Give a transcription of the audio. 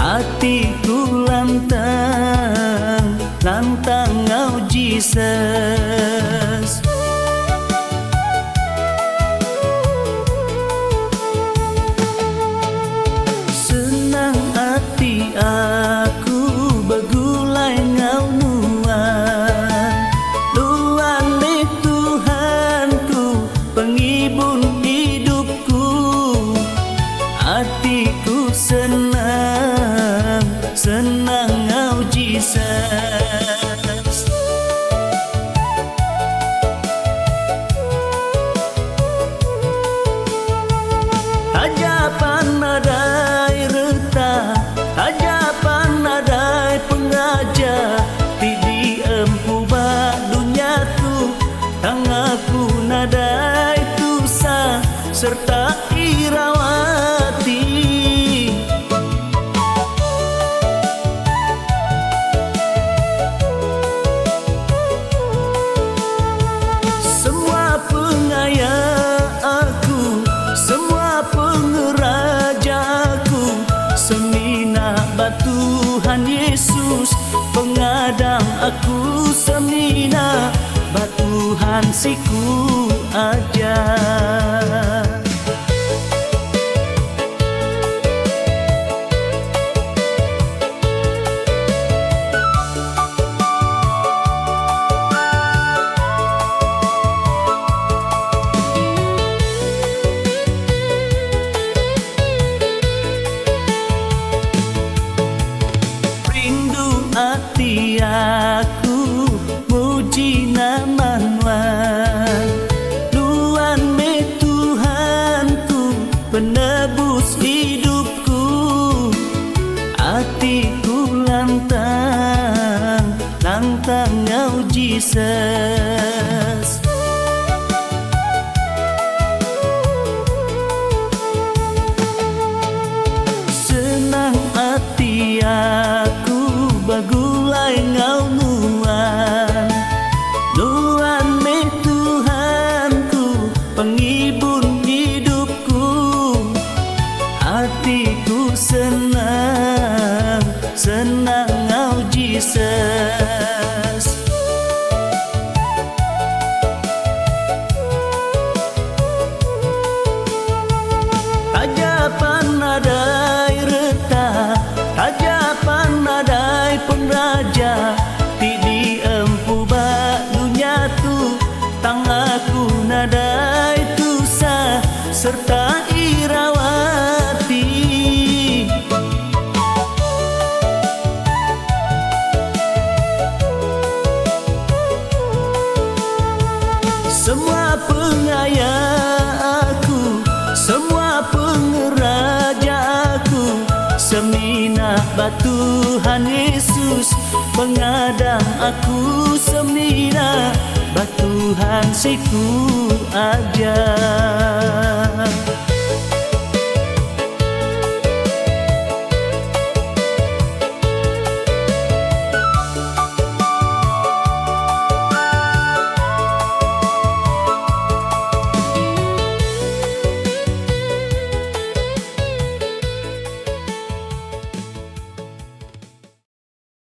hatiku lantang, lantang ngau Jesus. Senang hati aku begulai ngau nuan, luan ni Tuhanku, pengibun hidupku. Hatiku senang, senang ngau Jesus. Hajapan nadai reta, hajapan nadai pengaja, tidi empu ba dunia tu, tangaku nadai tusa serta irawati. Semua pengaya aku, semua pengeraja aku, semina Tuhan Yesus, pengadang aku semina Tuhan siku aja. Hati aku muji nama Tuhan, Tuhan me Tuhanku, penebus hidupku. Hatiku lantang, lantang ngau Jesus. Senang hati aku bagulai ngau nuan, nuan me Tuhanku, pengibun hidupku. Hatiku senang, senang ngau Jesus. Hajapan nadai reta, hajapan nadai penraja, tidi empu ba dunia tu, tangaku nadai tusa serta irawati. Semua pengaya aku, semua pengeraja aku, semina Tuhan Yesus, pengadang aku semina Tuhan siku aja.